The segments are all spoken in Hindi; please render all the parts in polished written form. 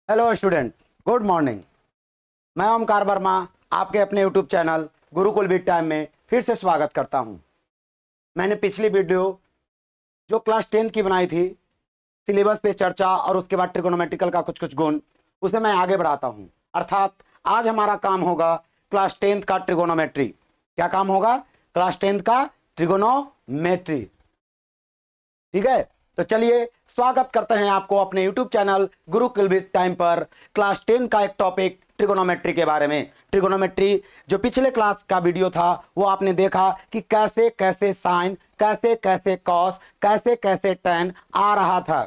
Hello student, good morning. मैं ओमकार वर्मा आपके अपने YouTube channel Gurukul big time में फिर से स्वागत करता हूं। मैंने पिछली वीडियो जो क्लास 10 की बनाई थी, सिलेबस पे चर्चा और उसके बाद ट्रिगोनोमेट्रिकल का कुछ कुछ गुण, उसे मैं आगे बढ़ाता हूं। अर्थात आज हमारा काम होगा क्लास 10 का ट्रिगोनोमेट्री। क्या काम होगा? क्लास 10 का ट्रिगोनोमेट्री। ठीक है, तो चलिए स्वागत करते हैं आपको अपने YouTube channel Gurukul big time पर क्लास 10 का एक टॉपिक ट्रिगोनोमेट्री के बारे में। ट्रिगोनोमेट्री जो पिछले क्लास का वीडियो था वो आपने देखा कि कैसे कैसे साइन, कैसे कैसे कॉस, कैसे कैसे टेन आ रहा था।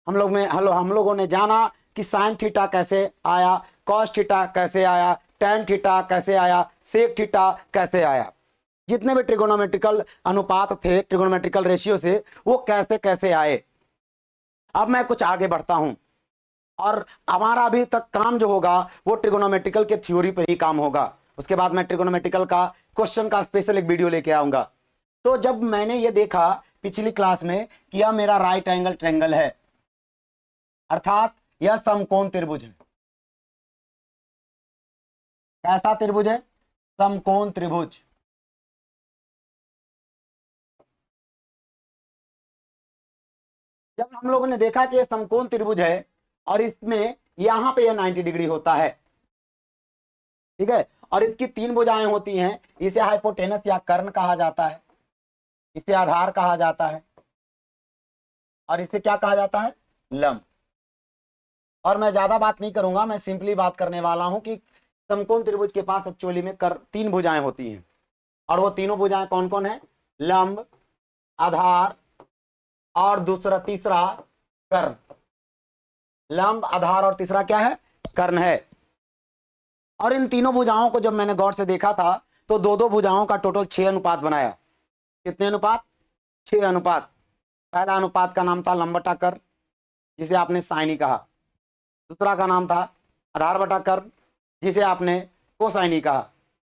हम लोगों ने जाना कि साइन थीटा कैसे आया, कॉस थीटा कैसे आया, टेन थीटा कैसे आया, सेक थीटा कैसे आया। जितने भी ट्रिगोनोमेट्रिकल अनुपात थे, ट्रिगोनोमेट्रिकल रेशियो से, वो कैसे कैसे आए। अब मैं कुछ आगे बढ़ता हूं और हमारा अभी तक काम जो होगा वो ट्रिगोनोमेट्रिकल के थ्योरी पर ही काम होगा। उसके बाद मैं ट्रिगोनोमेट्रिकल का क्वेश्चन का स्पेशल एक वीडियो लेके आऊंगा। तो जब मैंने ये देखा पिछली क्लास में कि यह मेरा राइट एंगल ट्रायंगल है, अर्थात यह समकोण त्रिभुज है। कैसा त्रिभुज है? समकोण त्रिभुज। जब हम लोगों ने देखा कि यह समकोण त्रिभुज है और इसमें यहां पे यह 90 डिग्री होता है, ठीक है, और इसकी तीन भुजाएं होती हैं। इसे हाइपोटेनस या कर्ण कहा जाता है, इसे आधार कहा जाता है और इसे क्या कहा जाता है? लंब। और मैं ज्यादा बात नहीं करूंगा, मैं सिंपली बात करने वाला हूं कि समकोण त्रिभुज के पास एक्चुअली में तीन भुजाएं होती हैं। और वो तीनों भुजाएं कौन कौन है? लंब, आधार और दूसरा तीसरा कर्ण। लंब, आधार और तीसरा क्या है? कर्ण है। और इन तीनों भुजाओं को जब मैंने गौर से देखा था तो दो दो भुजाओं का टोटल 6 अनुपात बनाया। कितने अनुपात? 6 अनुपात। पहला अनुपात का नाम था लंब बटा कर्ण, जिसे आपने साइनी कहा। दूसरा का नाम था आधार बटा कर्ण, जिसे आपने कोसाइनी कहा।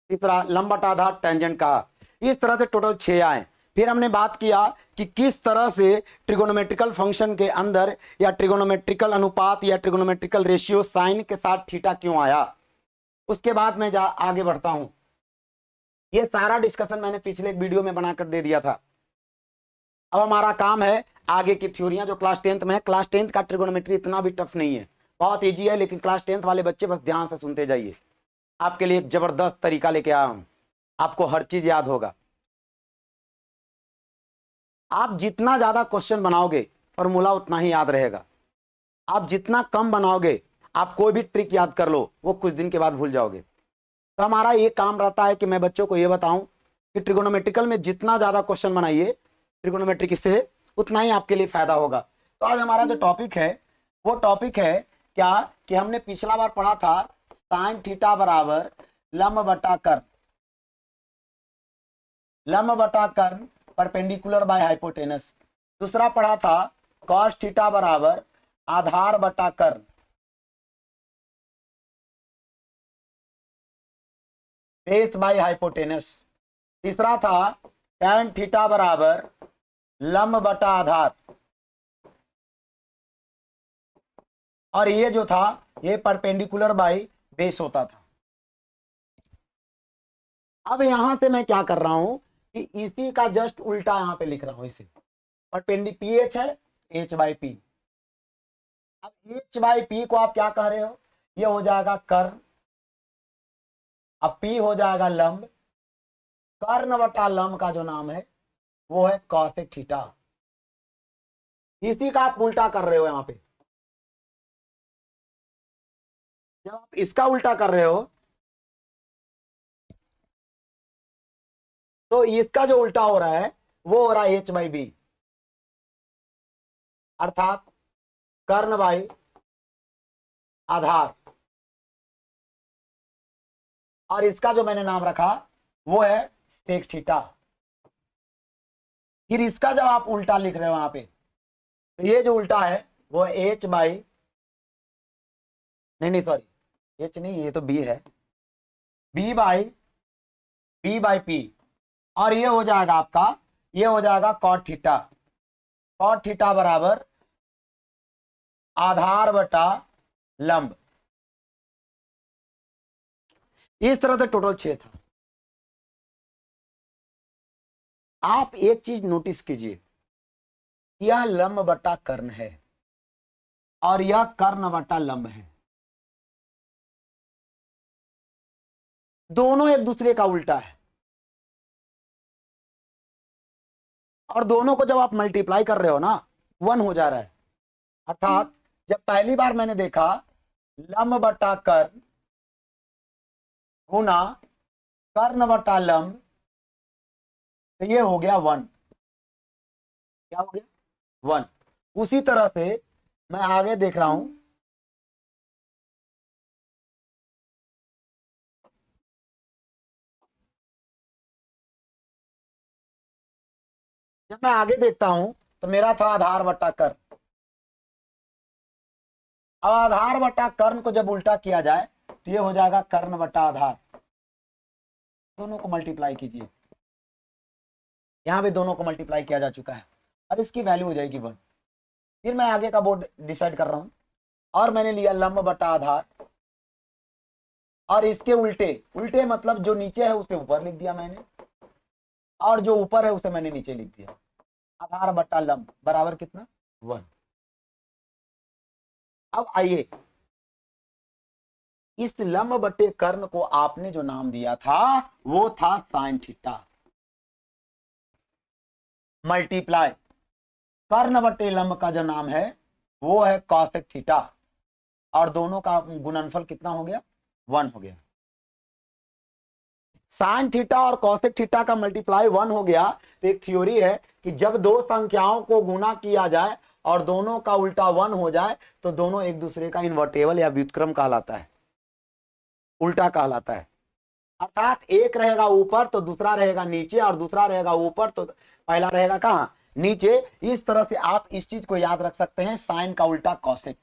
तीसरा लंब बटा आधार टेंजेंट कहा। इस तरह से टोटल 6 आए। फिर हमने बात किया कि किस तरह से ट्रिगोनोमेट्रिकल फंक्शन के अंदर या ट्रिगोनोमेट्रिकल अनुपात या ट्रिगोनोमेट्रिकल रेशियो साइन के साथ थीटा क्यों आया। उसके बाद मैं आगे बढ़ता हूं। ये सारा डिस्कशन मैंने पिछले एक वीडियो में बनाकर दे दिया था। अब हमारा काम है आगे की थ्योरियां जो क्लास 10th में है। क्लास 10th का ट्रिगोनोमेट्री इतना भी टफ नहीं है, बहुत इजी है, लेकिन क्लास 10th वाले बच्चे बस ध्यान से सुनते जाइए। आपके लिए एक जबरदस्त तरीका लेके आया हूं, आपको हर चीज याद होगा। आप जितना ज्यादा क्वेश्चन बनाओगे फॉर्मूला उतना ही याद रहेगा। आप जितना कम बनाओगे, आप कोई भी ट्रिक याद कर लो, वो कुछ दिन के बाद भूल जाओगे। तो हमारा ये काम रहता है कि मैं बच्चों को ये बताऊं कि ट्रिगोनोमेट्रिकल में जितना ज्यादा क्वेश्चन बनाइए ट्रिगोनोमेट्रिक से, उतना ही आपके लिए फायदा होगा। तो आज हमारा जो टॉपिक है वो टॉपिक है क्या कि हमने पिछला बार पढ़ा था साइन थीटा बराबर लंब बटा कर्ण। लंब बटा कर्ण परपेंडिकुलर बाय हाइपोटेनस। दूसरा पढ़ा था कॉस थीटा बराबर आधार बटा कर्ण, बेस बाय हाइपोटेनस। तीसरा था tan थीटा बराबर लंब बटा आधार। और ये जो था ये परपेंडिकुलर बाय बेस होता था। अब यहां से मैं क्या कर रहा हूं कि इसी का जस्ट उल्टा यहां पे लिख रहा हूं। इसे पी एच है, एच बाई पी। अब एच बाई पी को आप क्या कह रहे हो? ये हो जाएगा कर्ण, अब पी हो जाएगा लंब। कर्ण बटा लंब का जो नाम है वो है कॉसेक थीटा। इसी का आप उल्टा कर रहे हो यहां पे। जब आप इसका उल्टा कर रहे हो तो इसका जो उल्टा हो रहा है वो हो रहा है एच बाई बी, अर्थात कर्ण बाई आधार। और इसका जो मैंने नाम रखा वो है सेक थीटा। फिर इसका जब आप उल्टा लिख रहे हो यहां पे, तो ये जो उल्टा है वो एच बाई, नहीं सॉरी, एच नहीं, ये तो बी है, बी बाई पी। और ये हो जाएगा आपका, ये हो जाएगा कॉट थीटा। कॉट थीटा बराबर आधार बटा लंब। इस तरह से टोटल 6 था। आप एक चीज नोटिस कीजिए, यह लंब बटा कर्ण है और यह कर्ण बटा लंब है, दोनों एक दूसरे का उल्टा है। और दोनों को जब आप मल्टीप्लाई कर रहे हो ना, 1 हो जा रहा है। अर्थात जब पहली बार मैंने देखा लंब बटा कर्ण गुना कर्ण बटा लंब, तो ये हो गया 1। क्या हो गया? 1। उसी तरह से मैं आगे देख रहा हूं, जब मैं आगे देखता हूं तो मेरा था आधार बटा कर्ण। अब आधार बटा कर्ण को जब उल्टा किया जाए तो ये हो जाएगा कर्ण बटा आधार। दोनों को मल्टीप्लाई कीजिए, यहां भी दोनों को मल्टीप्लाई किया जा चुका है। अब इसकी वैल्यू हो जाएगी 1। फिर मैं आगे का बोर्ड डिसाइड कर रहा हूं और मैंने लिया लंब बटा आधार और इसके उल्टे, उल्टे मतलब जो नीचे है उसे ऊपर लिख दिया मैंने और जो ऊपर है उसे मैंने नीचे लिख दिया। आधार बटा लंब बराबर कितना? 1। अब आइए, इस लंब बटे कर्ण को आपने जो नाम दिया था वो था साइन थीटा मल्टीप्लाई कर्ण बटे लंब का जो नाम है वो है कॉसेक थीटा, और दोनों का गुणनफल कितना हो गया? 1 हो गया। साइन थीटा और कॉसेक थीटा का मल्टीप्लाई 1 हो गया। तो एक थ्योरी है कि जब दो संख्याओं को गुना किया जाए और दोनों का उल्टा 1 हो जाए तो दोनों एक दूसरे का इन्वर्टेबल या व्युत्क्रम कहलाता है, उल्टा कहलाता है। अर्थात एक रहेगा ऊपर तो दूसरा रहेगा नीचे, और दूसरा रहेगा ऊपर तो पहला रहेगा कहां? नीचे। इस तरह से आप इस चीज को याद रख सकते हैं, साइन का उल्टा कॉसेक।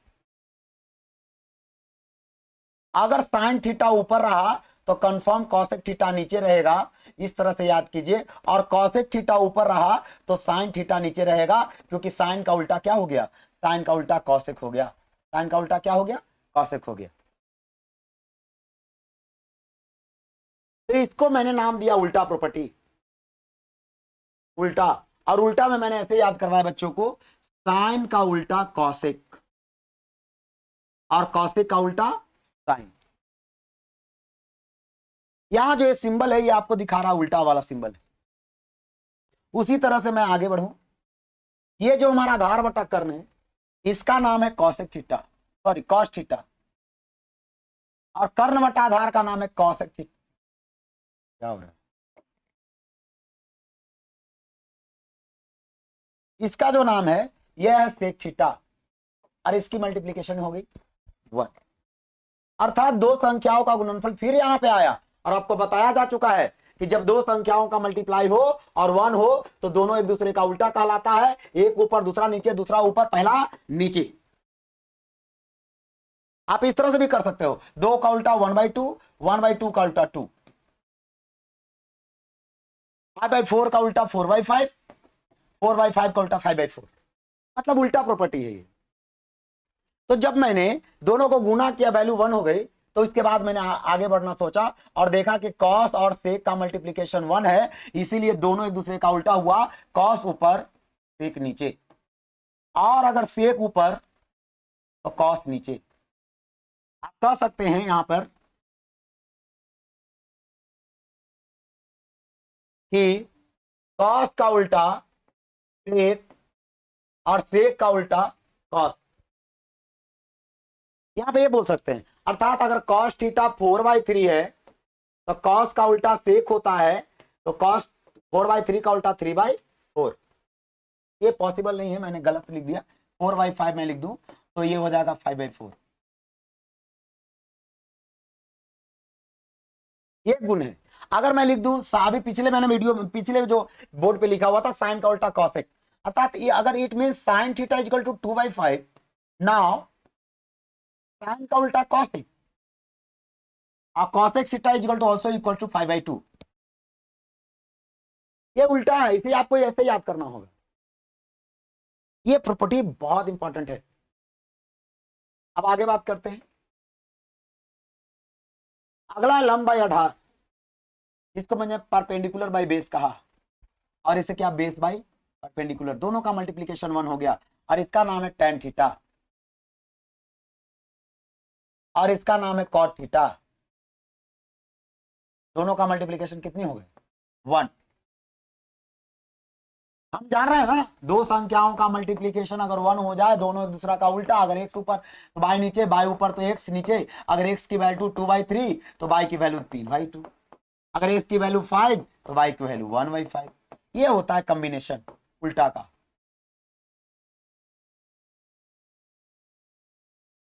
अगर साइन थीटा ऊपर रहा तो कंफर्म कॉसेक थीटा नीचे रहेगा, इस तरह से याद कीजिए। और कॉसेक थीटा ऊपर रहा तो साइन थीटा नीचे रहेगा, क्योंकि साइन का उल्टा क्या हो गया? साइन का उल्टा कॉसेक हो गया। साइन का उल्टा क्या हो गया? कॉसेक हो गया। तो इसको मैंने नाम दिया उल्टा प्रॉपर्टी, उल्टा। और उल्टा में मैंने ऐसे याद करवाया बच्चों को, साइन का उल्टा कॉसेक और कॉसेक का उल्टा साइन। यहां जो ये सिंबल है ये आपको दिखा रहा उल्टा वाला सिंबल है। उसी तरह से मैं आगे बढ़ूं, ये जो हमारा आधार बटा कर्ण है इसका नाम है cosec theta, sorry cos theta, और कर्ण बटा आधार का नाम है कॉसेक थीटा। क्या हो रहा है? इसका जो नाम है यह है सेक थीटा, और इसकी मल्टीप्लीकेशन हो गई 1। अर्थात दो संख्याओं का गुणनफल फिर यहां पे आया, और आपको बताया जा चुका है कि जब दो संख्याओं का मल्टीप्लाई हो और 1 हो तो दोनों एक दूसरे का उल्टा कहलाता है। एक ऊपर दूसरा नीचे, दूसरा ऊपर पहला नीचे। आप इस तरह से भी कर सकते हो, 2 का उल्टा 1/2, 1/2 का उल्टा 2, 5/4 का उल्टा 4/5, 4/5 का उल्टा 5/4। मतलब उल्टा प्रॉपर्टी है ये। तो जब मैंने दोनों को गुना किया, वैल्यू 1 हो गई, तो इसके बाद मैंने आगे बढ़ना सोचा और देखा कि कॉस और सेक का मल्टीप्लीकेशन 1 है, इसीलिए दोनों एक दूसरे का उल्टा हुआ। कॉस ऊपर सेक नीचे, और अगर सेक ऊपर तो कॉस नीचे। आप कह सकते हैं यहां पर कि कॉस का उल्टा सेक और सेक का उल्टा कॉस, यहां पे ये बोल सकते हैं। अर्थात अगर कॉस थीटा 4/3 है तो कॉस का उल्टा सेक होता है, तो कॉस 4/3 का उल्टा 3/4। ये पॉसिबल नहीं है, मैंने गलत लिख दिया। 4/5 में लिख दूं तो ये हो जाएगा 5/4। ये गुण है। अगर मैं लिख दूं, अभी पिछले मैंने वीडियो पिछले जो बोर्ड पे लिखा हुआ था साइन का उल्टा कॉसेक, अर्थात ये अगर it mean sine theta equal to 2/5, now sine का उल्टा कॉसेक और cosec theta equal to also equal to 5/2। ये उल्टा है, इसे आपको ऐसे याद करना होगा। ये प्रॉपर्टी बहुत इंपॉर्टेंट है। अब आगे बात करते हैं। अगला है लंब बाई आधार, इसको मैंने परपेंडिकुलर बाई बेस कहा, और इसे क्या बेस बाई परपेंडिकुलर, दोनों का मल्टीप्लीकेशन 1 हो गया, और इसका नाम है tan थीटा, और इसका नाम है cot थीटा, दोनों का मल्टीप्लीकेशन कितनी हो गई 1। हम जान रहे हैं ना, दो संख्याओं का मल्टीप्लीकेशन अगर 1 हो जाए, दोनों एक दूसरा का उल्टा, अगर x ऊपर तो y नीचे, y ऊपर तो x नीचे, अगर x की वैल्यू 2/3 तो y की वैल्यू 3/2, अगर x की वैल्यू 5 तो y की वैल्यू 1/5। ये होता है कॉम्बिनेशन उल्टा का।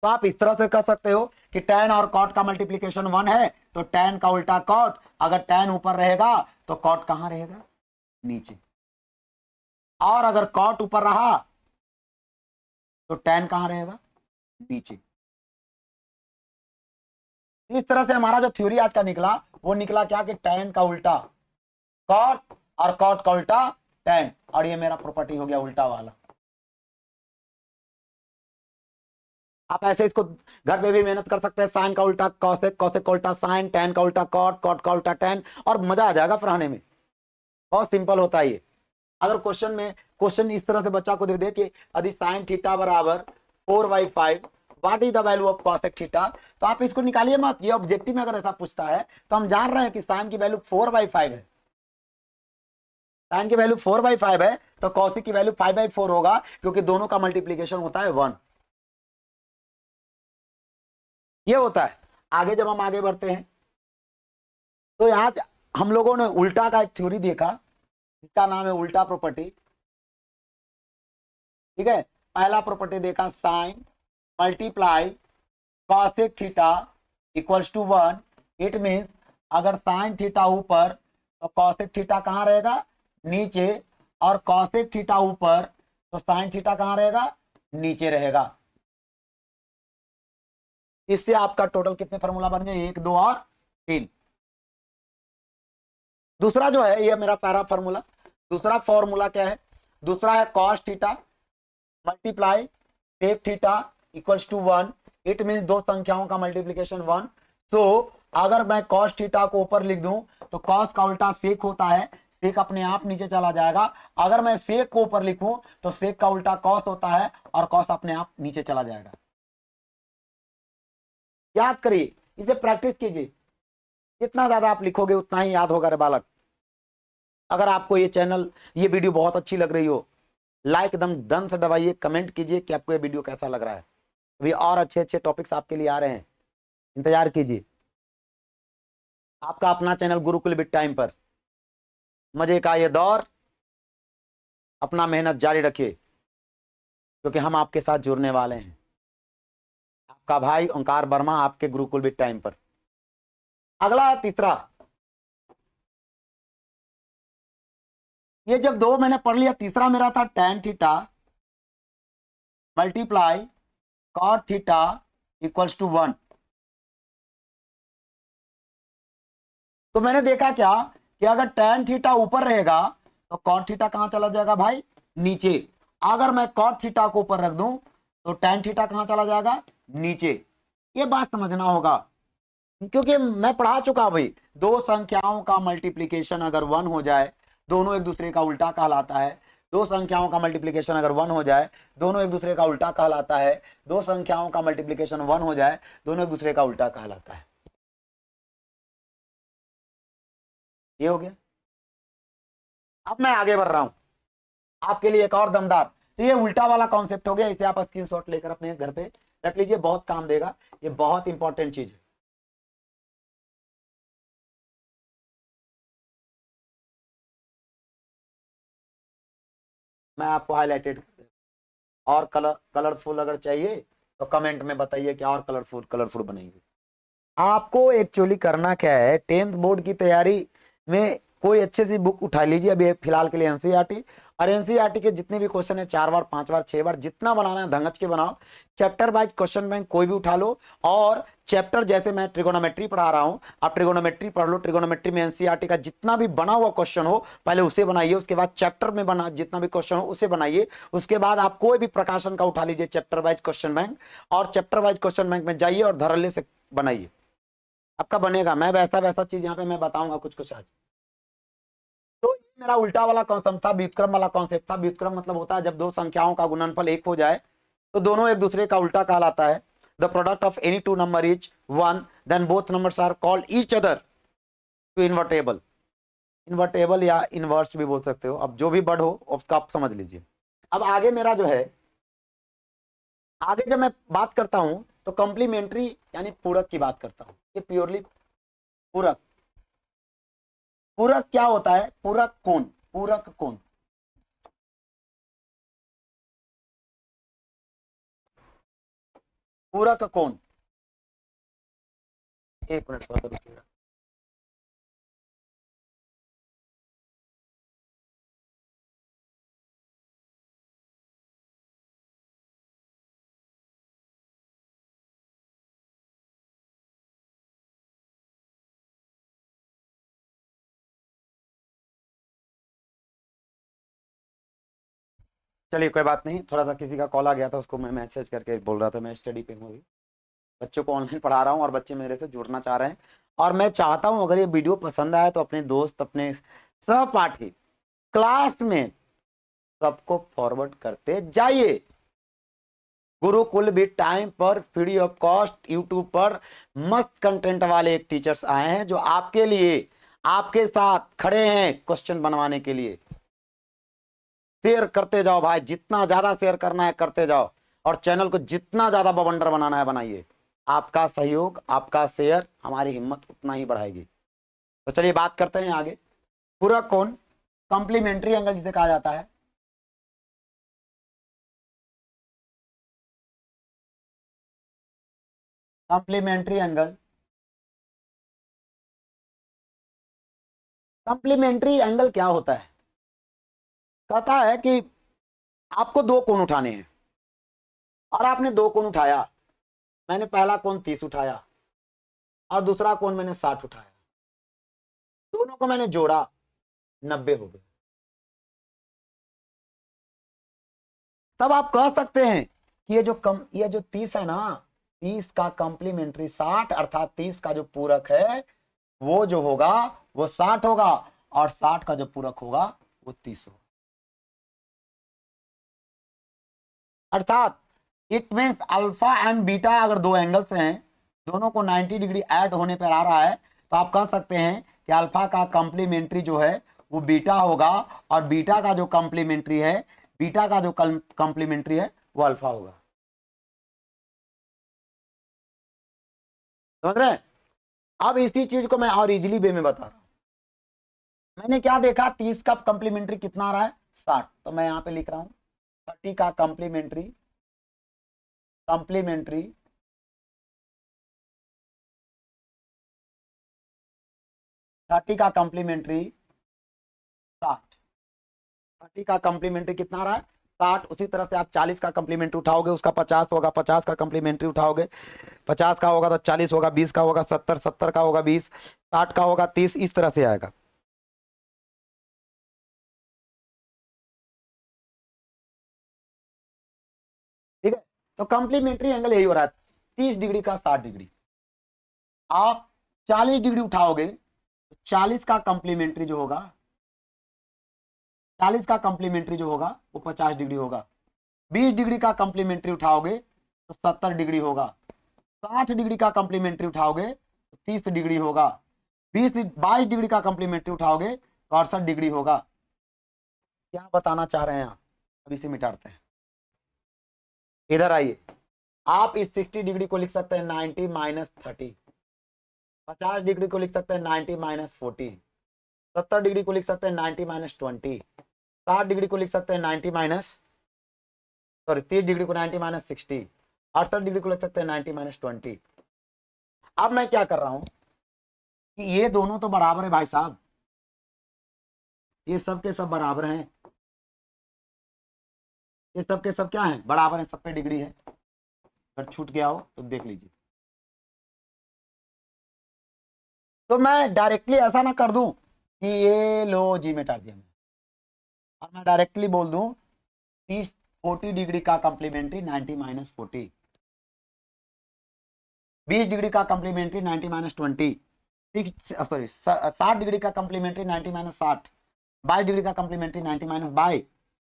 तो आप इस तरह से कर सकते हो कि tan और cot का मल्टीप्लीकेशन 1 है तो tan का उल्टा cot, अगर tan ऊपर रहेगा तो cot कहां रहेगा नीचे, और अगर cot ऊपर रहा तो tan कहां रहेगा नीचे। इस तरह से हमारा जो थ्योरी आज का निकला वो निकला क्या कि tan का उल्टा cot और cot का उल्टा tan, और ये मेरा प्रॉपर्टी हो गया उल्टा वाला। आप ऐसे इसको घर पे भी मेहनत कर सकते हैं, साइन का उल्टा कॉसेक, कॉसेक का उल्टा साइन, टैन का उल्टा कॉट, कॉट का उल्टा टैन, और मजा आ जाएगा पढ़ाने में। बहुत सिंपल होता है ये। अगर क्वेश्चन इस तरह से बच्चा को दे दे कि यदि साइन थीटा बराबर 4/5 what is the value of cosec theta, तो आप इसको निकालिए मत, ये ऑब्जेक्टिव में अगर ऐसा पूछता है तो हम जान रहे हैं कि साइन की वैल्यू 4/5 है, साइन की वैल्यू 4/5 है तो कॉसेक की वैल्यू 5/4 होगा, क्योंकि दोनों का मल्टीप्लीकेशन होता है 1। ये होता है। आगे जब हम आगे बढ़ते हैं तो आज हम लोगों ने उल्टा का एक थ्योरी देखा जिसका नाम है उल्टा प्रॉपर्टी। ठीक है, पहला प्रॉपर्टी देखा sine multiply cosec theta equals to 1। It means अगर साइन थीटा ऊपर तो कॉसेक थीटा कहां रहेगा नीचे, और कॉसेक थीटा ऊपर तो साइन थीटा कहां रहेगा नीचे रहेगा। इससे आपका टोटल कितने फॉर्मूला बन गए 1 2 और 3। दूसरा जो है ये मेरा पहला फॉर्मूला, दूसरा फॉर्मूला क्या है, दूसरा है कॉस थीटा मल्टीप्लाई टेक theta equals to 1। It mean दो संख्याओं का मल्टीप्लीकेशन 1। सो अगर मैं कॉस थीटा को ऊपर लिख दूं तो कॉस का उल्टा सेक होता है, सेक अपने आप नीचे चला जाएगा। अगर मैं सेक को ऊपर लिखूं तो सेक का उल्टा कॉस होता है और कॉस अपने आप नीचे चला जाएगा। याद करिए, इसे प्रैक्टिस कीजिए, जितना ज्यादा आप लिखोगे उतना ही याद होगा रे बालक। अगर आपको ये चैनल ये वीडियो बहुत अच्छी लग रही हो, लाइक एकदम दम से दबाइए, कमेंट कीजिए कि आपको ये वीडियो कैसा लग रहा है। अभी और अच्छे अच्छे टॉपिक्स आपके लिए आ रहे हैं, इंतजार कीजिए। आपका अपना चैनल गुरुकुल बिट टाइम पर मजे का ये दौर, अपना मेहनत जारी रखिए क्योंकि हम आपके साथ जुड़ने वाले हैं। आपका भाई ओंकार वर्मा आपके गुरुकुल बिट टाइम पर। अगला तीसरा, ये जब दो मैंने पढ़ लिया, तीसरा मेरा था tan theta multiply cot theta equals to 1। तो मैंने देखा क्या कि अगर tan थीटा ऊपर रहेगा तो कॉट थीटा कहां चला जाएगा भाई नीचे। अगर मैं कॉट थीटा को ऊपर रख दूं तो tan थीटा कहां चला जाएगा नीचे। ये बात समझना होगा क्योंकि मैं पढ़ा चुका भाई, दो संख्याओं का मल्टीप्लीकेशन अगर 1 हो जाए दोनों एक दूसरे का उल्टा कहलाता है। दो संख्याओं का मल्टीप्लीकेशन अगर 1 हो जाए दोनों एक दूसरे का उल्टा कहलाता है। दो संख्याओं का मल्टीप्लीकेशन 1 हो जाए दोनों एक दूसरे का उल्टा कहलाता है। ये हो गया। अब मैं आगे बढ़ रहा हूं आपके लिए एक और दमदार। तो ये उल्टा वाला कॉन्सेप्ट हो गया, इसे आप स्क्रीनशॉट लेकर अपने घर पे रख लीजिए, बहुत काम देगा, ये बहुत इंपॉर्टेंट चीज है। मैं आपको हाईलाइटेड और कलरफुल अगर चाहिए तो कमेंट में बताइए कि और कलरफुल बनेंगे। आपको एक्चुअली करना क्या है, 10th बोर्ड की तैयारी में कोई अच्छे सी बुक उठा लीजिए। अभी फिलहाल के लिए एनसीईआरटी, और एनसीईआरटी के जितने भी क्वेश्चन है 4 बार 5 बार 6 बार जितना बनाना है धंगच के बनाओ। चैप्टर वाइज क्वेश्चन बैंक कोई भी उठा लो, और चैप्टर जैसे मैं ट्रिगोनोमेट्री पढ़ा रहा हूं आप ट्रिगोनोमेट्री पढ़ लो। ट्रिगोनोमेट्री में एनसीईआरटी का जितना भी बना हुआ क्वेश्चन हो पहले उसे बनाइए, उसके बाद चैप्टर में बना जितना भी क्वेश्चन हो उसे बनाइए। उसके बाद आप कोई भी प्रकाशन का उठा लीजिए चैप्टर वाइज क्वेश्चन बैंक, और चैप्टर वाइज क्वेश्चन बैंक में जाइए और धड़ल्ले से बनाइए। आपका बनेगा। मैं वैसा वैसा चीज यहाँ पे मैं बताऊंगा कुछ कुछ आज। तो ये मेरा उल्टा वाला कॉन्सेप्ट था, व्युत्क्रम वाला कॉन्सेप्ट था। व्युत्क्रम मतलब होता है जब दो संख्याओं का गुणनफल एक हो जाए तो दोनों एक दूसरे का उल्टा कहलाता है। The product of any two number is one, then both numbers are called each other to invertible. Invertible या इनवर्स भी बोल सकते हो, अब जो भी वर्ड हो उसका आप समझ लीजिए। अब आगे मेरा जो है, आगे जब मैं बात करता हूं तो कॉम्प्लीमेंट्री यानी पूरक की बात करता हूं। ये प्योरली पूरक। पूरक क्या होता है? पूरक कोण, पूरक कोण। पूरक कोण, एक मिनट थोड़ा सा रुकिएगा। चलिए कोई बात नहीं, थोड़ा सा किसी का कॉल आ गया था, उसको मैं मैसेज करके बोल रहा था। मैं स्टडी पे हूँ अभी, बच्चों को ऑनलाइन पढ़ा रहा हूँ और बच्चे मेरे से जुड़ना चाह रहे हैं। और मैं चाहता हूँ अगर ये वीडियो पसंद आए तो अपने दोस्त, अपने सहपाठी, क्लासमेट सबको फॉरवर्ड करते जाइए। गुरुकुल भी टाइम पर फ्री ऑफ कॉस्ट यूट्यूब पर मस्त कंटेंट वाले एक टीचर्स आए हैं जो आपके लिए, आपके साथ खड़े हैं क्वेश्चन बनवाने के लिए। शेयर करते जाओ भाई, जितना ज्यादा शेयर करना है करते जाओ, और चैनल को जितना ज्यादा बवंडर बनाना है बनाइए। आपका सहयोग, आपका शेयर हमारी हिम्मत उतना ही बढ़ाएगी। तो चलिए बात करते हैं आगे। पूरक कोण, कॉम्प्लीमेंट्री एंगल जिसे कहा जाता है। कॉम्प्लीमेंट्री एंगल, कॉम्प्लीमेंट्री एंगल क्या होता है? कहता है कि आपको दो कोण उठाने हैं और आपने दो कोण उठाया। मैंने पहला कोण 30 उठाया और दूसरा कोण मैंने 60 उठाया। दोनों को मैंने जोड़ा, 90 हो गए। तब आप कह सकते हैं कि ये जो 30 है ना, 30 का कॉम्प्लीमेंट्री 60, अर्थात 30 का जो पूरक है वो जो होगा वो 60 होगा, और 60 का जो पूरक होगा वो 30 होगा। अर्थात it means alpha and beta अगर दो एंगल्स हैं, दोनों को 90 डिग्री ऐड होने पर आ रहा है, तो आप कह सकते हैं कि अल्फा का कॉम्प्लीमेंट्री जो है वो बीटा होगा, और बीटा का जो कॉम्प्लीमेंट्री है, बीटा का जो कॉम्प्लीमेंट्री है वो अल्फा होगा। समझ रहे हैं? अब इसी चीज को मैं और इजिली वे में बता रहा हूं। मैंने क्या देखा, 30 का कॉम्प्लीमेंट्री कितना आ रहा है? 60। तो मैं यहां पे लिख रहा हूं 30 का कॉम्प्लीमेंट्री, कॉम्प्लीमेंट्री 30 का कॉम्प्लीमेंट्री 60। 30 का कॉम्प्लीमेंट्री कितना आ रहा है? 60। उसी तरह से आप 40 का कॉम्प्लीमेंट्री उठाओगे, उसका 50 होगा। 50 का कॉम्प्लीमेंट्री उठाओगे, 50 का होगा तो 40 होगा, 20 का होगा 70, 70 का होगा 20, 60 का होगा 30, इस तरह से आएगा। ठीक है? तो कॉम्प्लीमेंट्री एंगल यही हो रहा है, 30 डिग्री का 60 डिग्री। आप 40 डिग्री उठाओगे तो 40 का कॉम्प्लीमेंट्री जो होगा, 40 का कॉम्प्लीमेंट्री जो होगा वो 50 डिग्री होगा। 20 डिग्री का कॉम्प्लीमेंट्री उठाओगे तो 70 डिग्री होगा। 60 डिग्री का कॉम्प्लीमेंट्री उठाओगे तो 30 डिग्री होगा। 22 डिग्री का कॉम्प्लीमेंट्री उठाओगे तो 68 डिग्री होगा। क्या बताना चाह रहे हैं आप? अब इसे मिटाते हैं। इधर आइए, आप इस 60 डिग्री को लिख सकते हैं 90 माइनस 30, 50 डिग्री को लिख सकते हैं 90 माइनस 40, 70 डिग्री को लिख सकते हैं 90 माइनस 20, 60 डिग्री को लिख सकते हैं 90 माइनस, सॉरी 30 डिग्री को 90 माइनस 60, 68 डिग्री को लिख सकते हैं 90 माइनस 20। अब मैं क्या कर रहा हूं कि ये दोनों तो बराबर है भाई साहब, ये सब के सब बराबर हैं। ये सब के सब क्या है? बराबर है, सब पे डिग्री है। अगर छूट गया हो तो देख लीजिए। तो मैं डायरेक्टली ऐसा ना कर दूं कि ये लो जी मिटा दिया मैं, और मैं डायरेक्टली बोल दूं 30 40 डिग्री का कॉम्प्लीमेंट्री 90 माइनस 40, 20 डिग्री का कम्प्लीमेंट्री 90 माइनस 20, 60 डिग्री का कम्प्लीमेंट्री 90 माइनस 60, 22 डिग्री का कम्प्लीमेंट्री 90 माइनस 22।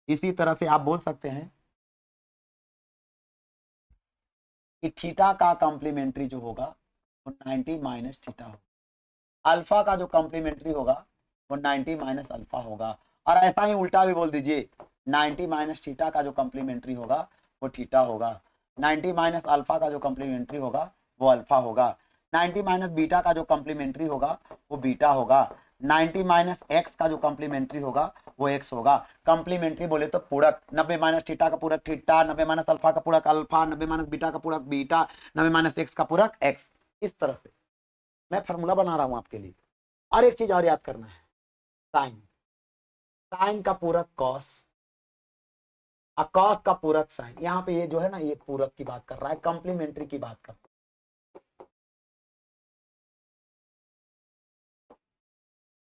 इसी तरह से आप बोल सकते हैं कि थीटा का कॉम्प्लीमेंट्री जो होगा वो 90 माइनस थीटा होगा, अल्फा का जो कॉम्प्लीमेंट्री होगा वो 90 माइनस अल्फा होगा। और ऐसा ही उल्टा भी बोल दीजिए, 90 माइनस थीटा का जो कॉम्प्लीमेंट्री होगा वो थीटा होगा, 90 माइनस अल्फा का जो कॉम्प्लीमेंट्री होगा वो अल्फा होगा, 90 माइनस बीटा का जो कॉम्प्लीमेंट्री होगा वो बीटा होगा, 90 माइनस एक्स का जो कॉम्प्लीमेंट्री होगा वो एक्स होगा। कॉम्प्लीमेंट्री बोले तो पूरक, 90 माइनस थीटा का पूरक थीटा, 90 माइनस अल्फा का पूरक अल्फा, 90 माइनस बीटा का पूरक बीटा, 90 माइनस एक्स का पूरक एक्स। इस तरह से मैं फॉर्मूला बना रहा हूं आपके लिए। और एक चीज और याद करना है, साइन, साइन का पूरक कॉस और कॉस का पूरक साइन। यहाँ पे ये जो है ना, ये पूरक की बात कर रहा है, कॉम्प्लीमेंट्री की बात कर रहा है।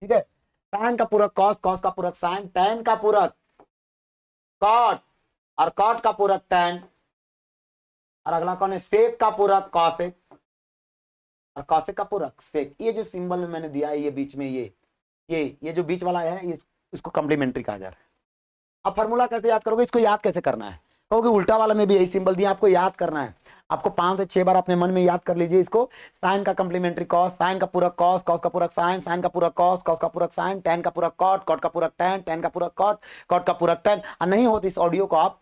ठीक है, साइन का पूरक कॉस, कॉस का पूरक साइन, टैन का पूरक कॉट और कॉट का पूरक टैन, और अगला कौन है, सेक का पूरक कॉसेक और कॉसेक का पूरक सेक। ये जो सिंबल में मैंने दिया है, ये बीच में ये जो बीच वाला है, ये इसको कॉम्प्लीमेंट्री कहा जा रहा है। अब फॉर्मूला कैसे याद करोगे, इसको याद कैसे करना है, कहोगे उल्टा वाला में भी यही सिंबल दिया, आपको याद करना है। आपको 5 से 6 बार अपने मन में याद कर लीजिए इसको। साइन का कॉम्प्लीमेंट्री कॉस, साइन का पूरक कॉस, कॉस का पूरक साइन, साइन का पूरक कॉस, कॉस का पूरक साइन, टैन का पूरक कॉट, कॉट का पूरक टैन, टैन का पूरक कॉट, कॉट का पूरक टैन। और नहीं हो तो इस ऑडियो को आप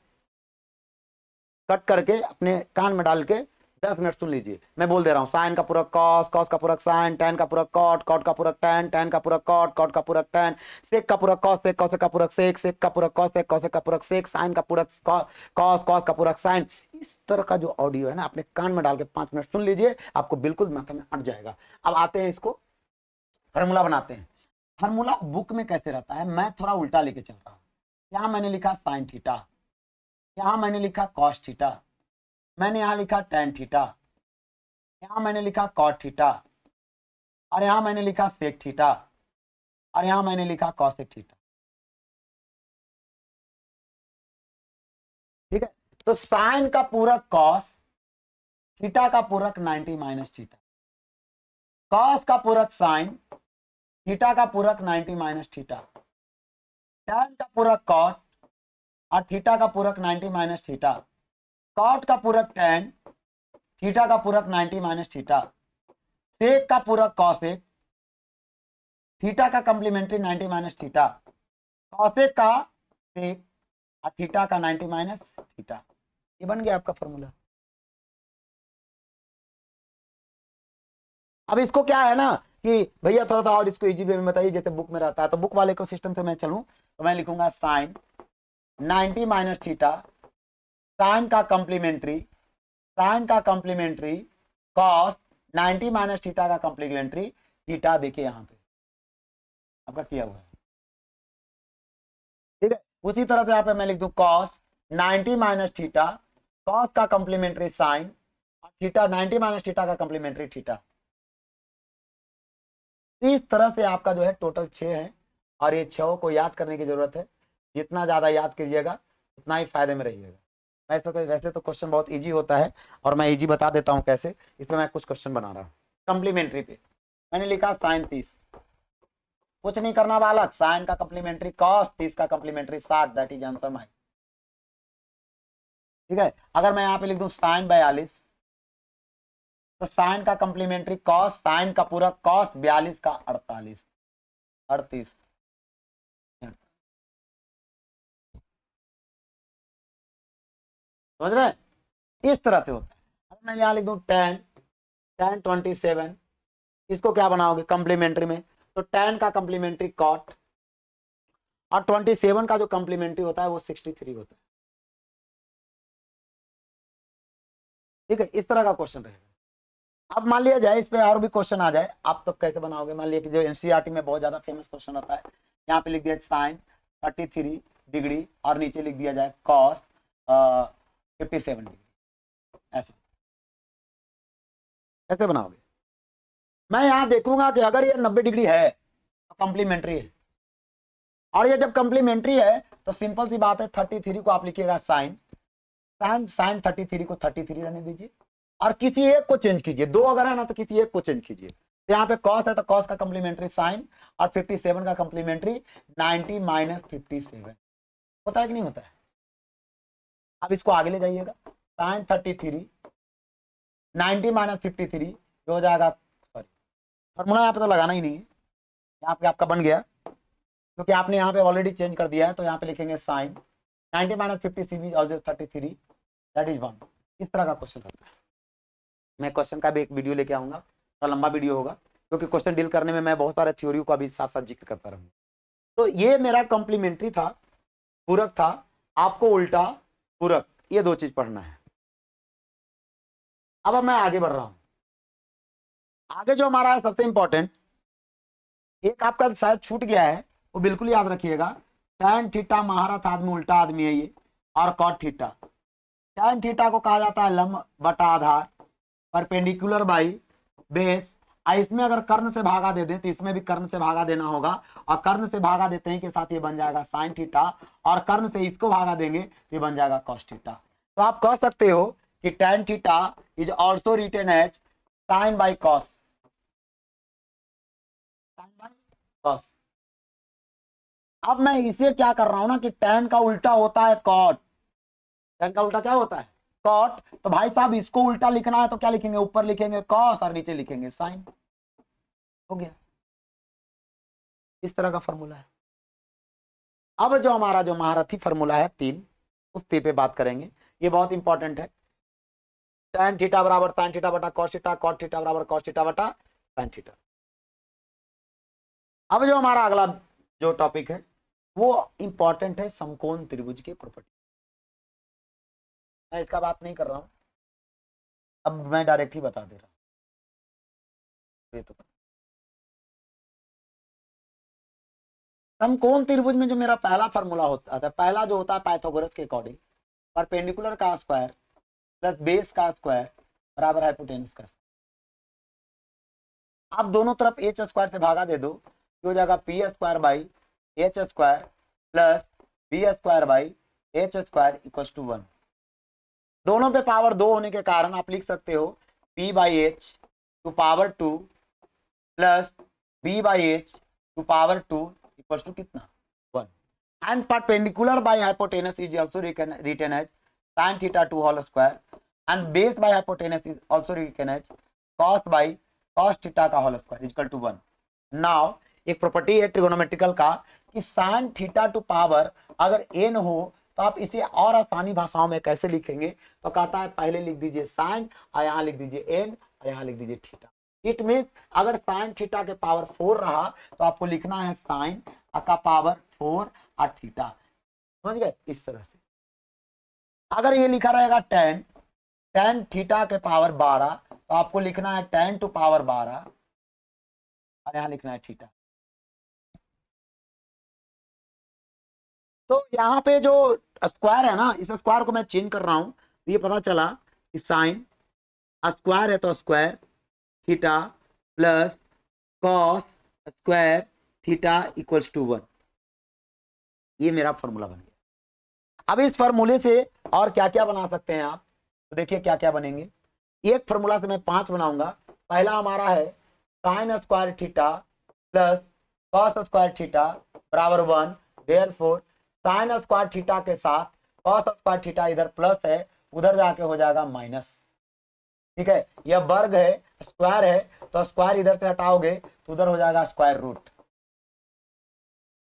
कट करके अपने कान में डाल के 10 मिनट सुन लीजिए। मैं बोल दे रहा हूँ, साइन का पूरक कॉस, कॉस का पूरक साइन, टैन का पूरक कॉट, कॉट का पूरक टैन, टैन का पूरक कॉट, कॉट का पूरक टैन, सेक का पूरक कॉस सेक, कॉस का पूरक सेक, सेक का पूरक कॉस सेक, कॉस का पूरक सेक, साइन का पूरक कॉस, कॉस का पूरक साइन। इस तरह का जो ऑडियो है ना, अपने कान में डाल के 5 मिनट सुन लीजिए, आपको बिल्कुल माथा में अट जाएगा। अब आते हैं इसको फार्मूला बनाते हैं। फार्मूला बुक में कैसे रहता है, मैं थोड़ा उल्टा लेके चल रहा हूँ। यहाँ मैंने लिखा साइन थीटा, यहाँ मैंने लिखा कॉस थीटा, मैंने यहाँ लिखा टैन थीटा, यहाँ मैंने लिखा कॉट थीटा, और यहाँ मैंने लिखा सेक थीटा, और यहाँ मैंने लिखा कॉसेक थीटा। ठीक है, तो साइन का पूरक कॉस, थीटा का पूरक 90 माइनस थीटा, कॉस का पूरक साइन, थीटा का पूरक 90 माइनस थीटा, टैन का पूरक कॉट और थीटा का पूरक 90 माइनस थीटा, कॉट का पूरक टैन, थीटा का पूरक 90 माइनस थीटा, सेक का पूरक कॉसेक, थीटा का कॉम्प्लीमेंट्री 90 माइनस थीटा, कॉसेक का सेक और थीटा का 90 माइनस थीटा। ये बन गया आपका फॉर्मूला। अब इसको क्या है ना कि भैया थोड़ा सा और इसको इजी वे में बताइए, जैसे बुक में रहता है, तो बुक वाले को सिस्टम से मैं चलूं तो मैं लिखूंगा साइन 90 माइनस थीटा, साइन का कॉम्प्लीमेंट्री, साइन का कॉम्प्लीमेंट्री कॉस 90 माइनस थीटा का कॉम्प्लीमेंट्री थीटा। देखिए यहां पे आपका किया हुआ है। ठीक है, उसी तरह से यहाँ पे मैं लिख दूं कॉस 90 माइनस थीटा, कॉस का कॉम्प्लीमेंट्री साइन और थीटा 90 माइनस थीटा का कॉम्प्लीमेंट्री थीटा। इस तरह से आपका जो है टोटल 6 है, और ये 6 को याद करने की जरूरत है। जितना ज्यादा याद कीजिएगा उतना ही फायदे में रहिएगा। वैसे तो क्वेश्चन बहुत इजी होता है, और मैं इजी बता देता हूँ कैसे। इसमें मैं कुछ क्वेश्चन बना रहा हूँ कॉम्प्लीमेंट्री पे। मैंने लिखा साइन 30, कुछ नहीं करना बालक, साइन का कॉम्प्लीमेंट्री कॉस, 30 का complementary 60, that is answer my. ठीक है, अगर मैं यहाँ पे लिख दूं साइन 42, तो साइन का कॉम्प्लीमेंट्री कॉस, साइन का पूरक कॉस 42 का 48, 38। समझ रहे हैं, इस तरह से होता है। अगर मैं यहाँ लिख दूं टेन, टेन 27, इसको क्या बनाओगे कॉम्प्लीमेंट्री में, तो टेन का कॉम्प्लीमेंट्री कॉट, और 27 का जो कॉम्प्लीमेंट्री होता है वो 63 होता है। ठीक है, इस तरह का क्वेश्चन रहेगा। अब मान लिया जाए इस पे और भी क्वेश्चन आ जाए, आप तो कैसे बनाओगे। मान लिया कि जो एनसीईआरटी में बहुत ज्यादा फेमस क्वेश्चन आता है, यहाँ पे लिख दिया साइन 33 डिग्री और नीचे लिख दिया जाए कॉस 57 डिग्री। ऐसे कैसे बनाओगे, मैं यहाँ देखूंगा कि अगर ये 90 डिग्री है तो कॉम्प्लीमेंट्री है, और ये जब कॉम्प्लीमेंट्री है तो सिंपल सी बात है 33 को आप लिखिएगा साइन, साइन 33 को 33 रहने दीजिए, और किसी एक को चेंज कीजिए, दो अगर है ना तो किसी एक को चेंज कीजिए। तो यहाँ पे कॉस है तो कॉस का कंप्लीमेंट्री साइन, और 57 का कंप्लीमेंट्री 90 माइनस 57 होता है कि नहीं होता है। अब इसको आगे ले जाइएगा, साइन 33 90 माइनस 53 जो हो जाएगा, सॉरी फॉर्मूला यहाँ पे तो लगाना ही नहीं है, यहाँ पे आपका बन गया क्योंकि आपने यहाँ पे ऑलरेडी चेंज कर दिया है। तो यहाँ पे लिखेंगे sine 90 minus 53 also 33 that is 1। इस तरह का क्वेश्चन होता है। मैं क्वेश्चन का भी एक वीडियो लेके आऊंगा, थोड़ा लंबा वीडियो होगा क्योंकि क्वेश्चन डील करने में मैं बहुत सारे थ्योरी को अभी साथ साथ जिक्र करता रहूंगा। तो ये मेरा कॉम्प्लीमेंट्री था, पूरक था, आपको उल्टा पूरक, ये दो चीज पढ़ना है। अब मैं आगे बढ़ रहा हूं। आगे जो हमारा है सबसे इंपॉर्टेंट, एक आपका शायद छूट गया है, वो बिल्कुल याद रखिएगा। टैन थीटा महारथ आदमी उल्टा आदमी है ये, और कॉट थीटा। टैन थीटा को कहा जाता है लंब बटा आधार, परपेंडिकुलर बाई बेस। इसमें अगर कर्ण से भागा दे दें तो इसमें भी कर्ण से भागा देना होगा, और कर्ण से भागा देते हैं के साथ ये बन जाएगा साइन थीटा, और कर्ण से इसको भागा देंगे तो ये बन जाएगा कॉस थीटा। तो आप कह सकते हो कि tan theta is also written as sine by cos, sine by cos. अब मैं इसे क्या कर रहा हूं ना कि टैन का उल्टा होता है कॉट, टैन का उल्टा क्या होता है कॉट। तो भाई साहब इसको उल्टा लिखना है तो क्या लिखेंगे, ऊपर लिखेंगे कॉस और नीचे लिखेंगे साइन, हो गया। इस तरह का फॉर्मूला है। अब जो हमारा जो महारथी फॉर्मूला है 3, उस पे बात करेंगे, ये बहुत इंपॉर्टेंट है। tan थीटा बराबर sin थीटा बटा cos थीटा, cot थीटा बराबर cos थीटा बटा sin थीटा। अब जो हमारा अगला जो टॉपिक है वो इंपॉर्टेंट है, समकोण त्रिभुज की प्रॉपर्टी। मैं इसका बात नहीं कर रहा हूं, अब मैं डायरेक्ट ही बता दे रहा हूं। ये तो समकोण त्रिभुज में जो मेरा पहला फॉर्मूला होता है, पहला जो होता है पाइथागोरस के अकॉर्डिंग, परपेंडिकुलर का स्क्वायर प्लस बेस का स्क्वायर बराबर हाइपोटेनस का स्क्वायर। आप दोनों तरफ एच स्क्वायर से भागा दे दो, हो जाएगा P square by H square plus B square by H square equal to 1। दोनों पे पावर 2 होने के कारण आप लिख सकते हो p by H to power 2 plus b by H to power 2 equal to कितना 1। And perpendicular by hypotenuse is also written as sin theta 2 whole square, and base by hypotenuse is also written as cos by cos theta का whole square equal to 1। Now एक प्रॉपर्टी है ट्रिगोनोमेट्रिकल का कि sin थीटा टू पावर अगर n हो तो आप इसे और आसानी भाषाओं में कैसे लिखेंगे, तो कहता है पहले लिख दीजिए साइन और यहां लिख दीजिए एन और यहां लिख दीजिए थीटा। इट मीन अगर साइन थीटा के पावर 4 रहा तो आपको लिखना है साइन का पावर 4 और थीटा, समझ गए। इस तरह से अगर ये लिखा रहेगा टेन, टेन थीटा के पावर 12 तो आपको लिखना है टेन टू पावर 12 और यहां लिखना है थीटा। तो यहाँ पे जो स्क्वायर है ना, इस स्क्वायर को मैं चेंज कर रहा हूं, तो ये पता चला कि साइन स्क्वायर है तो square theta plus cos square theta equals to 1। ये मेरा फॉर्मूला बन गया। अब इस फॉर्मूले से और क्या क्या बना सकते हैं आप, तो देखिए क्या क्या बनेंगे। एक फॉर्मूला से मैं 5 बनाऊंगा। पहला हमारा है sine square theta plus cos square theta बराबर 1। देयरफॉर साइन स्क्वायर थीटा के साथ कॉस स्क्वायर थीटा इधर प्लस है, उधर जाके हो जाएगा माइनस, ठीक है। यह वर्ग है, स्क्वायर है, तो स्क्वायर इधर से हटाओगे तो उधर हो जाएगा स्क्वायर रूट।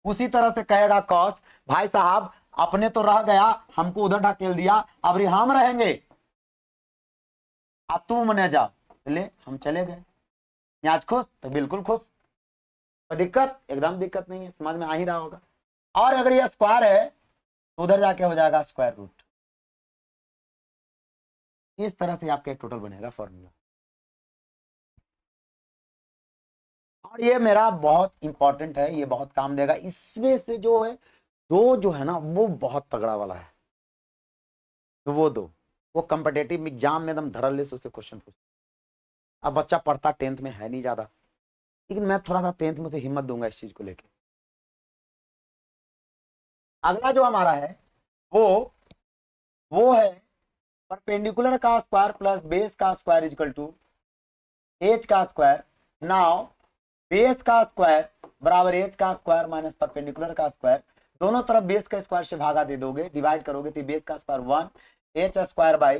उसी तरह से कहेगा कॉस, भाई साहब अपने तो रह गया, हमको उधर ढकेल दिया, अब हम रहेंगे, तुम न जाओ, ले हम चले गए। आज खुश तो बिल्कुल खुश, तो दिक्कत एकदम दिक्कत नहीं है, समझ में आ ही रहा होगा। और अगर यह स्क्वायर है तो उधर जाके हो जाएगा स्क्वायर रूट। इस तरह से आपका टोटल बनेगा फॉर्मूला। और ये मेरा बहुत इंपॉर्टेंट है, ये बहुत काम देगा। इसमें से जो है दो जो है ना वो बहुत तगड़ा वाला है, तो वो दो वो कॉम्पिटेटिव एग्जाम में एकदम धड़ल्ले से उससे क्वेश्चन पूछ। अब बच्चा पढ़ता 10th में है नहीं ज्यादा, लेकिन मैं थोड़ा सा 10th में से हिम्मत दूंगा इस चीज को लेके। अगला जो हमारा है वो है परपेंडिकुलर का स्क्वायर प्लस बेस का स्क्वायर इक्वल टू एच का स्क्वायर। नाउ बेस का स्क्वायर बराबर एच का स्क्वायर माइनस परपेंडिकुलर का स्क्वायर, दोनों तरफ बेस का स्क्वायर से भागा दे दोगे, डिवाइड करोगे तो बेस का square 1 H square by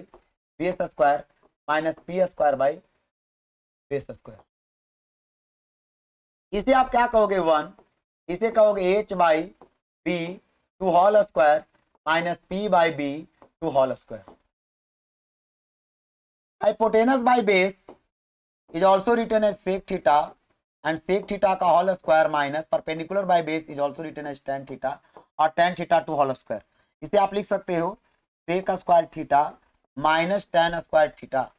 base square minus P square by base square. इसे आप क्या कहोगे 1, इसे कहोगे H by B to whole square minus P by B to whole square. Hypotenuse by base is also written as sec theta and sec theta का whole square minus perpendicular by base is also written as tan theta और tan theta to whole square. इसे आप लिख सकते हो sec square theta minus tan square theta.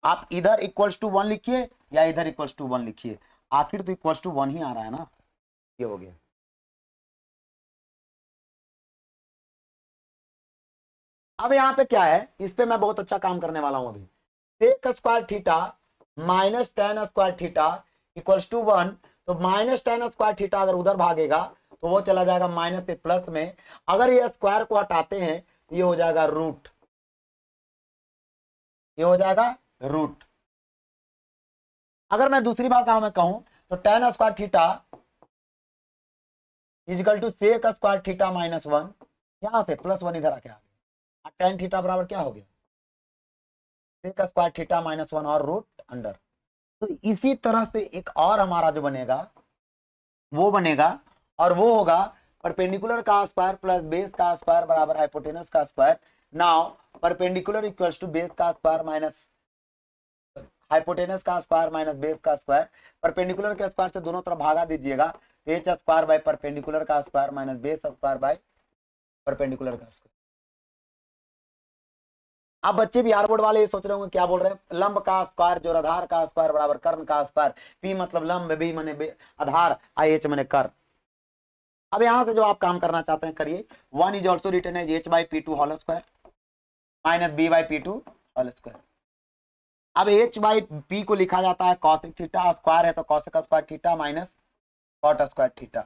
आप इधर इक्वल्स टू 1 लिखिए या इधर इक्वल्स टू 1 लिखिए, आखिर तो इक्वल्स टू 1 ही आ रहा है ना। ये हो गया। अब यहाँ पे क्या है, इस पे मैं बहुत अच्छा काम करने वाला हूं अभी। sec square theta minus tan square theta equals to 1, तो माइनस tan स्क्वायर थीटा अगर उधर भागेगा तो वो चला जाएगा माइनस से प्लस में। अगर ये स्क्वायर को हटाते हैं तो ये हो जाएगा रूट, ये हो जाएगा रूट। अगर मैं दूसरी भाषा में कहूं तो tan square theta equal to sec square theta minus 1, यहां से प्लस 1 इधर आके आ गया, tan थीटा बराबर क्या हो गया सेक स्क्वायर थीटा माइनस 1 और रूट अंडर। तो इसी तरह से एक और हमारा जो बनेगा वो बनेगा, और वो होगा परपेंडिकुलर का स्क्वायर प्लस बेस का स्क्वायर बराबर हाइपोटेनस का square. Now perpendicular equals to base का स्क्वायर माइनस हाइपोटेनस का स्क्वायर माइनस बेस का स्क्वायर। परपेंडिकुलर के स्क्वायर से दोनों तरफ भागा दीजिएगा, एच स्क्वायर बाय परपेंडिकुलर का square minus base square by perpendicular का स्क्वायर। आप बच्चे बिहार बोर्ड वाले ये सोच रहे होंगे क्या बोल रहे हैं, लंब का स्क्वायर जोराधार का स्क्वायर बराबर कर्ण का स्क्वायर, पी मतलब लंब, बी माने आधार, आई एच माने कर्ण। अब यहां से जो आप काम करना चाहते हैं करिए। 1 is also written as H by P to whole square minus B by P to whole square. अब एच बाई पी को लिखा जाता है कॉसेक थीटा, स्क्वायर है तो cosec square theta minus cot square theta.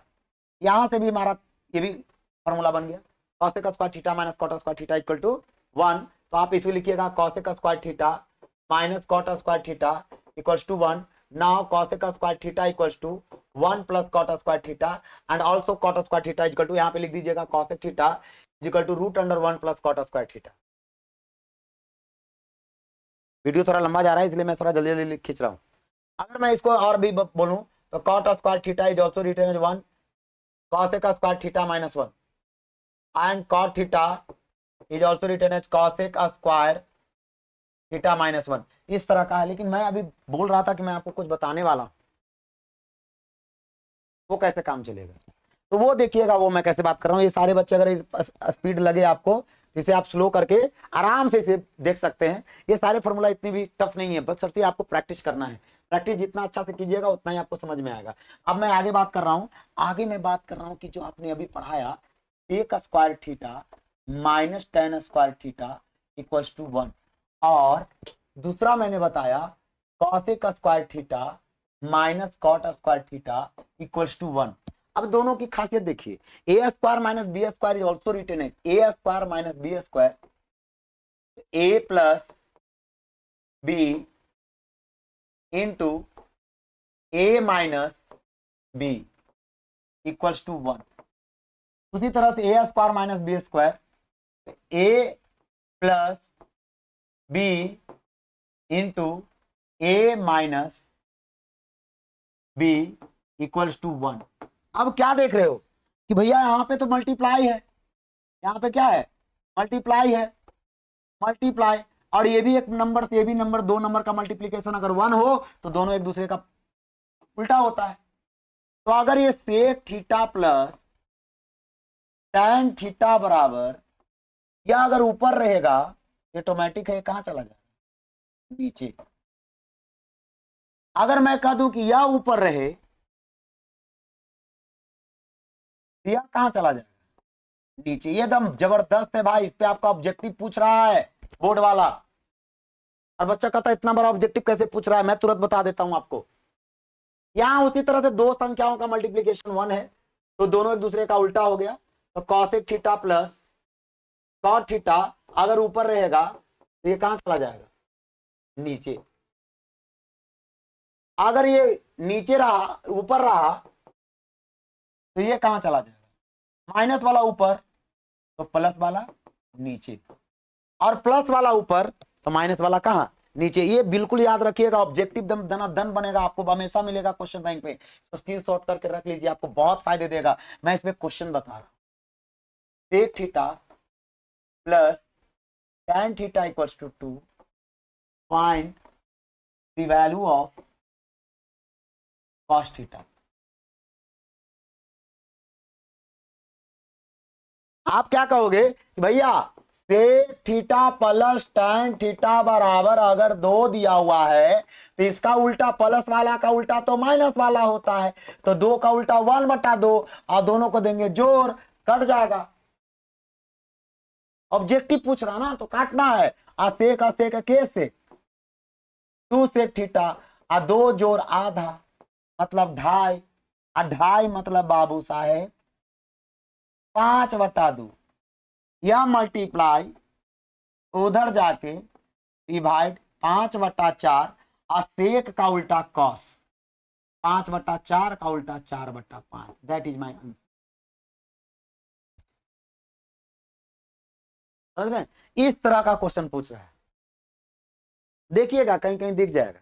यहां से भी हमारा ये भी फॉर्मूला बन गया, cosec square theta minus cot square theta equal to 1। तो आप इसे लिखिएगा cosec square theta minus cot square theta equals to 1। Now cosec square theta equals to 1 plus cot square theta and also cot square theta equal to, यहाँ पे लिख दीजिएगा cosec theta equal to root under 1 plus cot square theta. Video थोड़ा लंबा जा रहा है इसलिए मैं थोड़ा जल्दी जल्दी खींच रहा हूँ। अगर मैं इसको और भी बोलूं तो cot square theta is also written as 1 cosec square theta minus 1 and cot theta is also written as cosec square theta minus 1। इस तरह का है, लेकिन मैं अभी बोल रहा था कि मैं आपको कुछ बताने वाला हूं, वो कैसे काम चलेगा तो वो देखिएगा, वो मैं कैसे बात कर रहा हूँ। ये सारे बच्चे अगर स्पीड लगे आपको, इसे आप स्लो करके आराम से इसे देख सकते हैं। ये सारे फॉर्मूला इतनी भी टफ नहीं है, बस सिर्फ आपको प्रैक्टिस करना है। प्रैक्टिस जितना अच्छा से कीजिएगा उतना ही आपको समझ में आएगा। अब मैं आगे बात कर रहा हूँ, आगे मैं बात कर रहा हूँ कि जो आपने अभी पढ़ाया एक square theta minus tan square theta equals to 1, और दूसरा मैंने बताया cosec square theta minus cot square theta equals to 1। अब दोनों की खासियत देखिए, A square minus B square is also written as A square minus B square, A plus B into A minus B equals to 1। उसी तरह से A square minus B square, A plus B into A minus B equals to 1। अब क्या देख रहे हो कि भैया यहाँ पे तो मल्टीप्लाई है, यहाँ पे क्या है मल्टीप्लाई है, मल्टीप्लाई, और ये भी एक नंबर से ये भी नंबर, दो नंबर का मल्टीप्लीकेशन अगर 1 हो तो दोनों एक दूसरे का उल्टा होता है। तो अगर ये sec theta plus tan theta बराबर, या अगर ऊपर रहेगा ऑटोमेटिक है, कहां चला जाएगा नीचे। अगर मैं कह दूं कि यह ऊपर रहे, यह कहां चला जाएगा नीचे। ये एकदम जबरदस्त है भाई, इस पे आपका ऑब्जेक्टिव पूछ रहा है बोर्ड वाला, और बच्चा कहता है इतना बड़ा ऑब्जेक्टिव कैसे पूछ रहा है, मैं तुरंत बता देता हूं आपको। यहां उसी तरह से दो संख्याओं का मल्टीप्लीकेशन 1 है तो दोनों एक दूसरे का उल्टा हो गया, तो cosec theta plus cot theta अगर ऊपर रहेगा तो ये कहां चला जाएगा, नीचे। अगर ये नीचे रहा, ऊपर रहा, तो ये कहां चला जाएगा, माइनस वाला ऊपर तो प्लस वाला नीचे, और प्लस वाला ऊपर तो माइनस वाला कहां, नीचे। ये बिल्कुल याद रखिएगा, ऑब्जेक्टिव धन बनेगा, आपको हमेशा मिलेगा क्वेश्चन बैंक पे, तो स्क्रीन शॉट करके रख लीजिए, आपको बहुत फायदे देगा। मैं इसमें क्वेश्चन बता रहा हूं, sec theta plus tan theta equals to 2, find the value of cos theta। आप क्या कहोगे कि भैया sec theta plus tan theta बराबर अगर 2 दिया हुआ है तो इसका उल्टा प्लस वाला का उल्टा तो माइनस वाला होता है, तो 2 का उल्टा 1/2 और दोनों को देंगे जोड़, कट जाएगा। ऑब्जेक्टिव पूछ रहा ना तो काटना है, सेक के से 2 सेक थीटा आ 2 जोड़ आधा मतलब 2.5, 2.5 मतलब बाबू साहेब 5/2, यह मल्टीप्लाई उधर जाके डिवाइड 5/4 और सेक का उल्टा कॉस, 5/4 का उल्टा 4/5। That is my answer. समझ रहे हैं, इस तरह का क्वेश्चन पूछ रहा है, देखिएगा कहीं कहीं दिख जाएगा।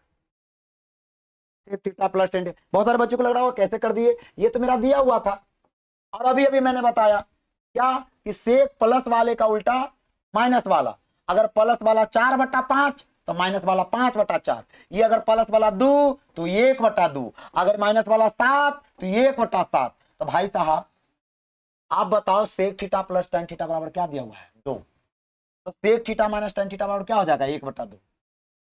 सेक थीटा प्लस tan, बहुत सारे बच्चों को लग रहा होगा कैसे कर दिए, ये तो मेरा दिया हुआ था, और अभी अभी मैंने बताया क्या कि सेक प्लस वाले का उल्टा माइनस वाला, अगर प्लस वाला 4/5 तो माइनस वाला 5/4, ये अगर प्लस वाला 2 तो 1/2, अगर माइनस वाला 7 तो 1/7। तो भाई साहब आप बताओ sec theta plus tan theta बराबर क्या दिया हुआ है, 2, तो sec theta minus tan theta बराबर क्या हो जाएगा, 1/2।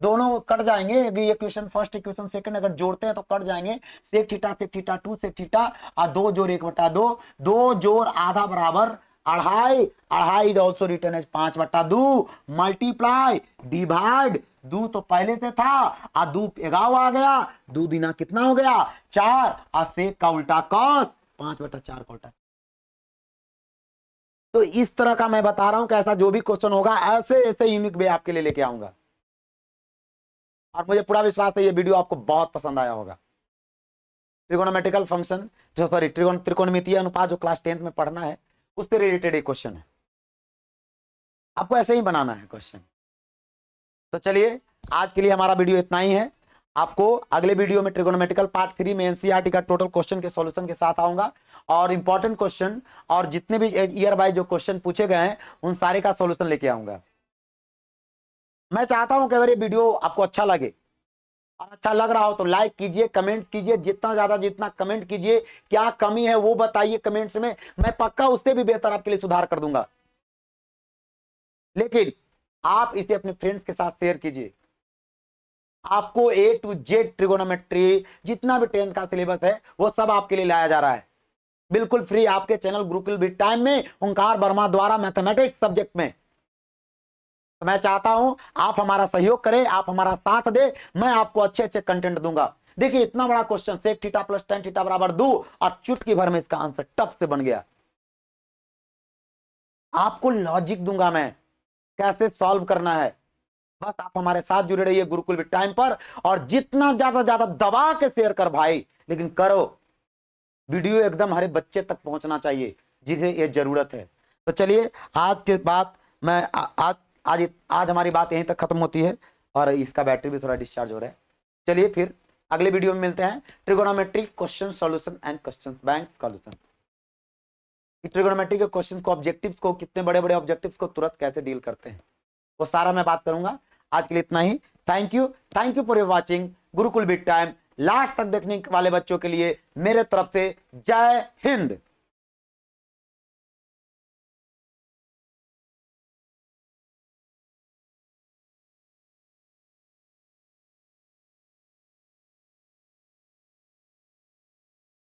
दोनों कट जाएंगे, इक्वेशन फर्स्ट इक्वेशन सेकंड अगर जोड़ते हैं तो कट जाएंगे, सेक थीटा 2 सेक थीटा और 2 जोड़ 1/2, 2 जोड़ आधा बराबर 2.5, 2.5 is also return as 5/2, multiply divide, 2 तो पहले से था और 2 एगाव आ गया, 2 दूना कितना हो गया 4, और सेक का उल्टा कॉस 5/4 का उल्टा। तो इस तरह का मैं बता रहा हूं कि ऐसा जो भी क्वेश्चन होगा ऐसे ऐसे यूनिक वे आपके लिए लेके आऊंगा, और मुझे पूरा विश्वास है ये वीडियो आपको बहुत पसंद आया होगा। ट्रिगोनोमेट्रिकल फंक्शन जो सॉरी त्रिकोणमितीय अनुपात जो क्लास 10th में पढ़ना है उससे रिलेटेड एक क्वेश्चन है, आपको ऐसे ही बनाना है क्वेश्चन। तो चलिए आज के लिए हमारा वीडियो इतना ही है, आपको अगले वीडियो में ट्रिगोनोमेट्रिकल पार्ट 3 में एनसीईआरटी का टोटल क्वेश्चन के सॉल्यूशन के साथ आऊंगा, और इंपॉर्टेंट क्वेश्चन और जितने भी ईयर बाय जो क्वेश्चन पूछे गए हैं उन सारे का सॉल्यूशन लेके आऊंगा। मैं चाहता हूं कि अगर ये वीडियो आपको अच्छा लगे और अच्छा लग रहा हो तो लाइक कीजिए, कमेंट कीजिए, जितना कमेंट कीजिए, क्या कमी है वो बताइए कमेंट्स में, मैं पक्का उससे भी बेहतर आपके लिए सुधार कर दूंगा। लेकिन आप इसे अपने फ्रेंड्स के साथ शेयर कीजिए। आपको A to Z ट्रिगोनोमेट्री जितना भी 10th का सिलेबस है वो सब आपके लिए लाया जा रहा है बिल्कुल फ्री आपके चैनल गुरुकुल बिट टाइम में, ओंकार वर्मा द्वारा मैथमेटिक्स सब्जेक्ट में। तो मैं चाहता हूं आप हमारा सहयोग करें, आप हमारा साथ दें, मैं आपको अच्छे अच्छे कंटेंट दूंगा। देखिए इतना बड़ा question sec theta plus tan theta बराबर 2 और चुटकी भर में इसका आंसर टप से बन गया। आपको लॉजिक दूंगा मैं कैसे सॉल्व करना है, बस आप हमारे साथ जुड़े रहिए गुरुकुल विद टाइम पर, और जितना ज्यादा दबा के शेयर कर भाई, लेकिन करो, वीडियो एकदम हर बच्चे तक पहुंचना चाहिए जिसे ये जरूरत है। तो चलिए आज के बाद मैं आज हमारी बात यहीं तक खत्म होती है, और इसका बैटरी भी थोड़ा डिस्चार्ज हो रहा है। चलिए फिर अगले वीडियो में मिलते हैं, trigonometry question solution and question bank solution. Trigonometry के क्वेश्चन को, ऑब्जेक्टिव्स को, कितने बड़े बड़े ऑब्जेक्टिव्स को तुरंत कैसे डील करते हैं वो सारा मैं बात करूंगा। आज के लिए इतना ही, thank you for watching Gurukul bit time. Last तक देखने वाले बच्चों के लिए मेरे तरफ से जय हिंद।